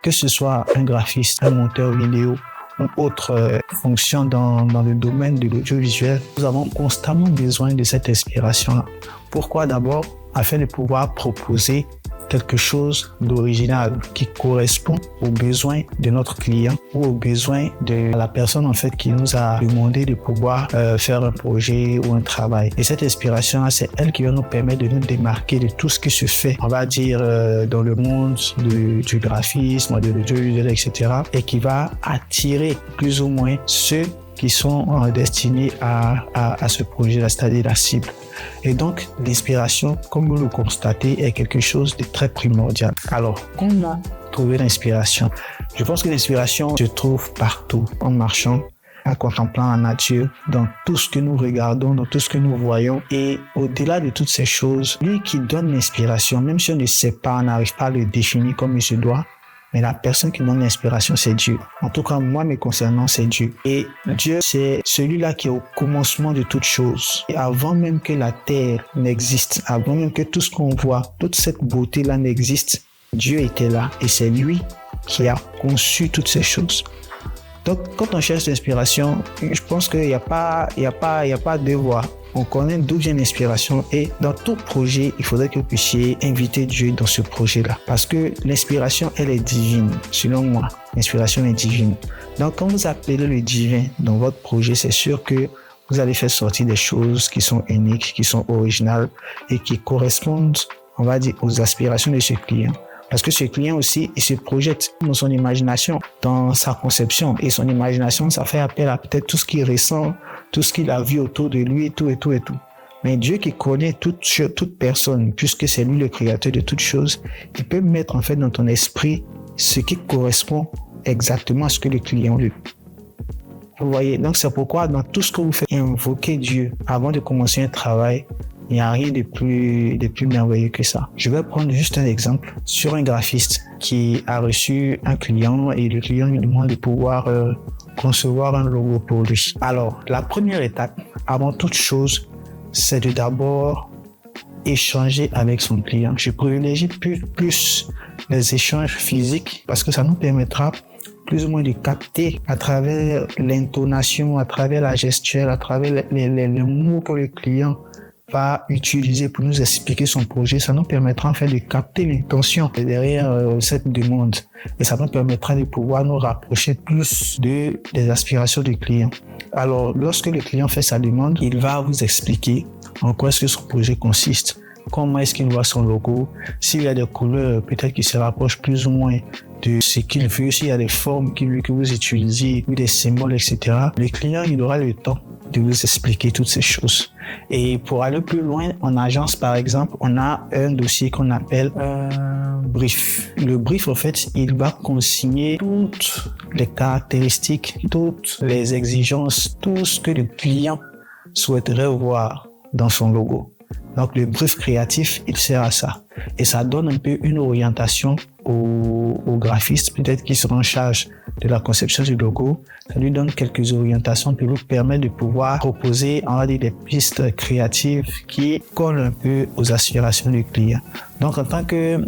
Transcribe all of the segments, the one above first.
que ce soit un graphiste, un monteur vidéo ou autre fonction dans le domaine de l'audiovisuel, nous avons constamment besoin de cette inspiration-là. Pourquoi? D'abord, afin de pouvoir proposer quelque chose d'original qui correspond aux besoins de notre client ou aux besoins de la personne en fait qui nous a demandé de pouvoir faire un projet ou un travail. Et cette inspiration-là, c'est elle qui va nous permettre de nous démarquer de tout ce qui se fait, on va dire, dans le monde du graphisme, de l'audiovisuel, etc. et qui va attirer plus ou moins ceux qui sont destinés à ce projet-là, c'est-à-dire la cible. Et donc, l'inspiration, comme vous le constatez, est quelque chose de très primordial. Alors, comment trouver l'inspiration? Je pense que l'inspiration se trouve partout, en marchant, en contemplant la nature, dans tout ce que nous regardons, dans tout ce que nous voyons. Et au-delà de toutes ces choses, lui qui donne l'inspiration, même si on ne sait pas, on n'arrive pas à le définir comme il se doit, mais la personne qui donne l'inspiration, c'est Dieu. En tout cas, moi, me concernant, c'est Dieu. Et Dieu, c'est celui-là qui est au commencement de toutes choses. Et avant même que la terre n'existe, avant même que tout ce qu'on voit, toute cette beauté-là n'existe, Dieu était là. Et c'est lui qui a conçu toutes ces choses. Donc, quand on cherche l'inspiration, je pense qu'il n'y a pas deux voies. On connaît d'où vient l'inspiration et dans tout projet, il faudrait que vous puissiez inviter Dieu dans ce projet-là. Parce que l'inspiration, elle est divine, selon moi. L'inspiration est divine. Donc, quand vous appelez le divin dans votre projet, c'est sûr que vous allez faire sortir des choses qui sont uniques, qui sont originales et qui correspondent, on va dire, aux aspirations de ce client. Parce que ce client aussi, il se projette dans son imagination, dans sa conception. Et son imagination, ça fait appel à peut-être tout ce qu'il ressent, tout ce qu'il a vu autour de lui, tout. Mais Dieu qui connaît toute personne, puisque c'est lui le créateur de toutes choses, il peut mettre en fait dans ton esprit ce qui correspond exactement à ce que le client veut. Vous voyez, donc c'est pourquoi dans tout ce que vous faites, invoquez Dieu avant de commencer un travail. Il n'y a rien de plus merveilleux que ça. Je vais prendre juste un exemple sur un graphiste qui a reçu un client et le client lui demande de pouvoir concevoir un logo pour lui. Alors, la première étape, avant toute chose, c'est de d'abord échanger avec son client. Je privilégie plus les échanges physiques parce que ça nous permettra plus ou moins de capter à travers l'intonation, à travers la gestuelle, à travers les mots que le client va utiliser pour nous expliquer son projet. Ça nous permettra en fait de capter l'intention derrière cette demande et ça nous permettra de pouvoir nous rapprocher plus des aspirations du client. Alors, lorsque le client fait sa demande, il va vous expliquer en quoi est-ce que son projet consiste, comment est-ce qu'il voit son logo, s'il y a des couleurs peut-être qui se rapprochent plus ou moins de ce qu'il veut, s'il y a des formes qu'il veut que vous utilisez, ou des symboles, etc. Le client, il aura le temps de vous expliquer toutes ces choses. Et pour aller plus loin, en agence, par exemple, on a un dossier qu'on appelle un brief. Le brief, en fait, il va consigner toutes les caractéristiques, toutes les exigences, tout ce que le client souhaiterait voir dans son logo. Donc, le brief créatif, il sert à ça. Et ça donne un peu une orientation au graphiste, peut-être qui sera en charge de la conception du logo. Ça lui donne quelques orientations qui lui permettent de pouvoir proposer, on va dire, des pistes créatives qui collent un peu aux aspirations du client. Donc, en tant que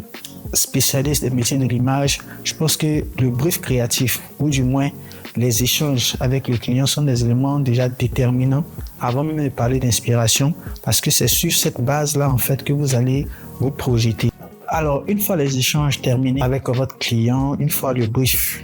spécialiste des métiers de l'image, je pense que le brief créatif, ou du moins les échanges avec le client, sont des éléments déjà déterminants avant même de parler d'inspiration, parce que c'est sur cette base-là en fait que vous allez vous projeter. Alors, une fois les échanges terminés avec votre client, une fois le brief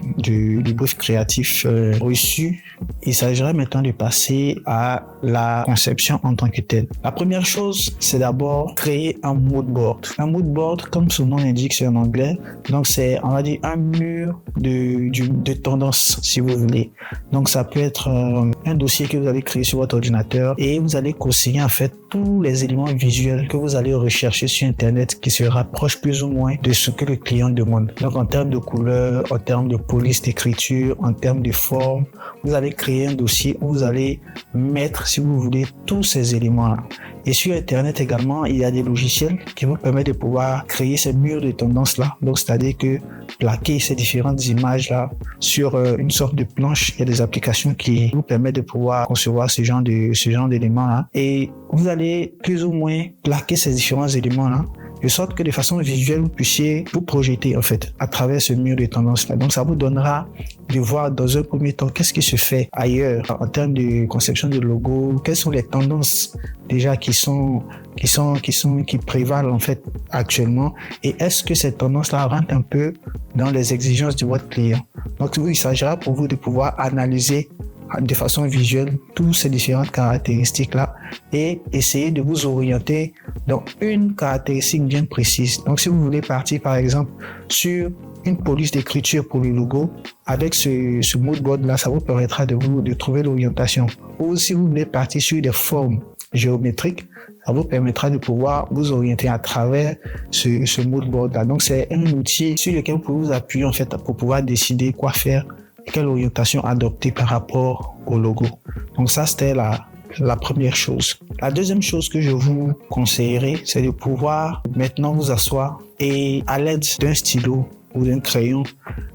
créatif reçu, il s'agirait maintenant de passer à la conception en tant que telle. La première chose, c'est d'abord créer un mood board. Un mood board, comme son nom l'indique, c'est en anglais. Donc, c'est, on va dire, un mur de tendance, si vous voulez. Donc, ça peut être un dossier que vous allez créer sur votre ordinateur et vous allez consigner en fait tous les éléments visuels que vous allez rechercher sur Internet qui se rapprochent plus ou moins de ce que le client demande. Donc, en termes de couleur, en termes de police d'écriture, en termes de forme, vous allez créer un dossier où vous allez mettre, si vous voulez, tous ces éléments-là. Et sur Internet également, il y a des logiciels qui vous permettent de pouvoir créer ces murs de tendance-là. Donc, c'est-à-dire que plaquer ces différentes images-là sur une sorte de planche, il y a des applications qui vous permettent de pouvoir concevoir ce genre d'éléments-là. Et vous allez plus ou moins plaquer ces différents éléments-là. de sorte que de façon visuelle, vous puissiez vous projeter en fait à travers ce mur de tendance-là. Donc, ça vous donnera de voir dans un premier temps qu'est-ce qui se fait ailleurs en termes de conception de logo, quelles sont les tendances déjà qui prévalent en fait actuellement, et est-ce que ces tendances-là rentrent un peu dans les exigences de votre client. Donc, il s'agira pour vous de pouvoir analyser de façon visuelle toutes ces différentes caractéristiques-là et essayer de vous orienter dans une caractéristique bien précise. Donc, si vous voulez partir, par exemple, sur une police d'écriture pour le logo, avec ce mood board-là, ça vous permettra de trouver l'orientation. Ou si vous voulez partir sur des formes géométriques, ça vous permettra de pouvoir vous orienter à travers ce mood board-là. Donc, c'est un outil sur lequel vous pouvez vous appuyer, en fait, pour pouvoir décider quoi faire, quelle orientation adopter par rapport au logo. Donc, ça, c'était la première chose. La deuxième chose que je vous conseillerais, c'est de pouvoir maintenant vous asseoir et à l'aide d'un stylo ou d'un crayon,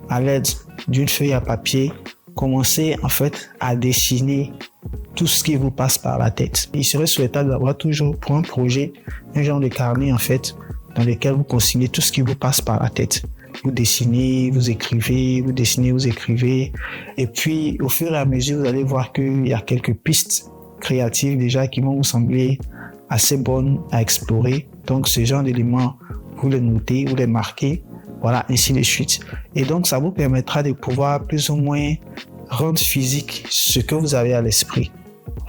à l'aide d'une feuille à papier, commencer en fait à dessiner tout ce qui vous passe par la tête. Il serait souhaitable d'avoir toujours pour un projet un genre de carnet en fait dans lequel vous consignez tout ce qui vous passe par la tête. Vous dessinez, vous écrivez, vous dessinez, vous écrivez, et puis au fur et à mesure vous allez voir qu'il y a quelques pistes créatives déjà qui vont vous sembler assez bonnes à explorer. Donc ce genre d'éléments, vous les notez, vous les marquez, voilà, ainsi de suite. Et donc ça vous permettra de pouvoir plus ou moins rendre physique ce que vous avez à l'esprit.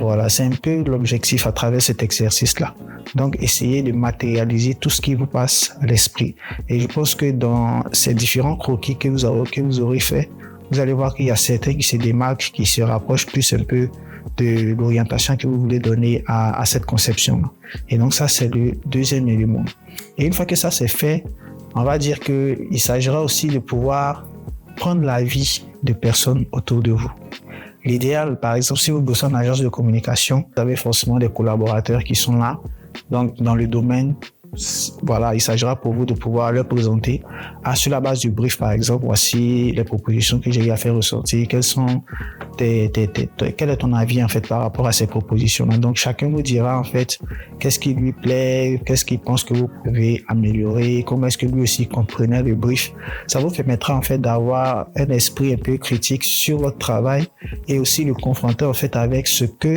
Voilà, c'est un peu l'objectif à travers cet exercice-là. Donc, essayez de matérialiser tout ce qui vous passe à l'esprit. Et je pense que dans ces différents croquis que vous aurez fait, vous allez voir qu'il y a certains qui se démarquent, qui se rapprochent plus un peu de l'orientation que vous voulez donner à cette conception. Et donc, ça, c'est le deuxième élément. Et une fois que ça c'est fait, on va dire qu'il s'agira aussi de pouvoir prendre l'avis de personnes autour de vous. L'idéal, par exemple, si vous bossez en agence de communication, vous avez forcément des collaborateurs qui sont là. Donc, dans le domaine, voilà, il s'agira pour vous de pouvoir leur présenter sur la base du brief, par exemple, voici les propositions que j'ai eu à faire ressortir. Quel est ton avis, en fait, par rapport à ces propositions-là? Donc, chacun vous dira, en fait, qu'est-ce qui lui plaît, qu'est-ce qu'il pense que vous pouvez améliorer, comment est-ce que lui aussi comprenait le brief. Ça vous permettra, en fait, d'avoir un esprit un peu critique sur votre travail et aussi le confronter, en fait, avec ce que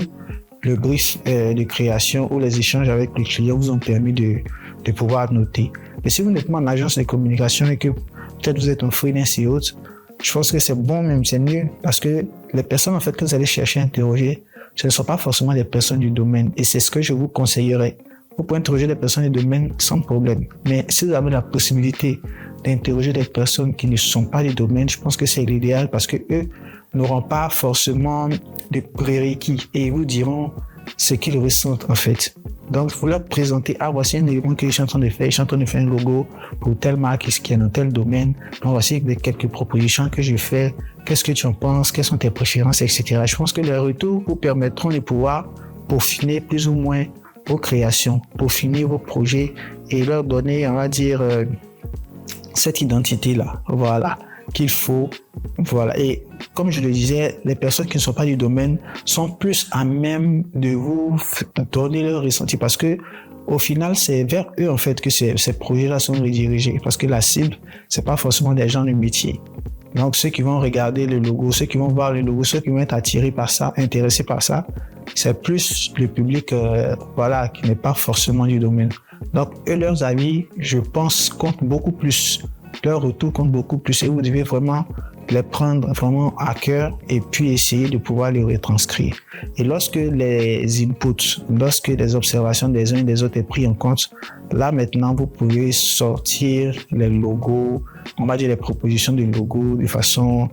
le brief de création ou les échanges avec les clients vous ont permis de pouvoir noter. Mais si vous n'êtes pas en agence de communication et que peut-être vous êtes un freelance et autres, je pense que c'est bon, même c'est mieux, parce que les personnes en fait que vous allez chercher à interroger, ce ne sont pas forcément des personnes du domaine, et c'est ce que je vous conseillerais. Vous pouvez interroger des personnes du domaine sans problème, mais si vous avez la possibilité d'interroger des personnes qui ne sont pas du domaine, je pense que c'est l'idéal, parce que eux n'auront pas forcément de prérequis et ils vous diront ce qu'ils ressentent en fait. Donc, il faut leur présenter, voici un élément que je suis en train de faire. Je suis en train de faire un logo pour telle marque qui est dans tel domaine. Donc, voici quelques propositions que je fais. Qu'est-ce que tu en penses? Quelles sont tes préférences, etc. Je pense que les retours vous permettront de pouvoir peaufiner plus ou moins vos créations, peaufiner vos projets et leur donner, on va dire, cette identité-là. Voilà. Qu'il faut, voilà. Et comme je le disais, les personnes qui ne sont pas du domaine sont plus à même de vous donner leur ressenti parce que au final, c'est vers eux en fait que ces projets-là sont redirigés parce que la cible, c'est pas forcément des gens du métier. Donc ceux qui vont regarder le logo, ceux qui vont voir le logo, ceux qui vont être attirés par ça, intéressés par ça, c'est plus le public, voilà, qui n'est pas forcément du domaine. Donc eux, leurs avis, je pense, comptent beaucoup plus. Leur retour compte beaucoup plus et vous devez vraiment les prendre vraiment à cœur et puis essayer de pouvoir les retranscrire. Et lorsque les inputs, lorsque les observations des uns et des autres est pris en compte, là maintenant vous pouvez sortir les logos, on va dire les propositions de logos de façon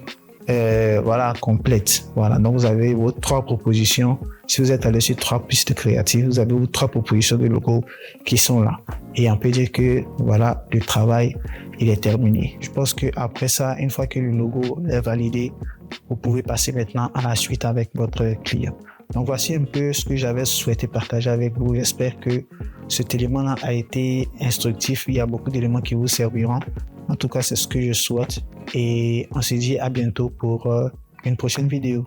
voilà, complète. Voilà, donc vous avez vos 3 propositions. Si vous êtes allé sur 3 pistes créatives, vous avez vos 3 propositions de logos qui sont là. Et on peut dire que voilà, le travail, il est terminé. Je pense que après ça, une fois que le logo est validé, vous pouvez passer maintenant à la suite avec votre client. Donc voici un peu ce que j'avais souhaité partager avec vous. J'espère que cet élément-là a été instructif. Il y a beaucoup d'éléments qui vous serviront. En tout cas, c'est ce que je souhaite. Et on se dit à bientôt pour une prochaine vidéo.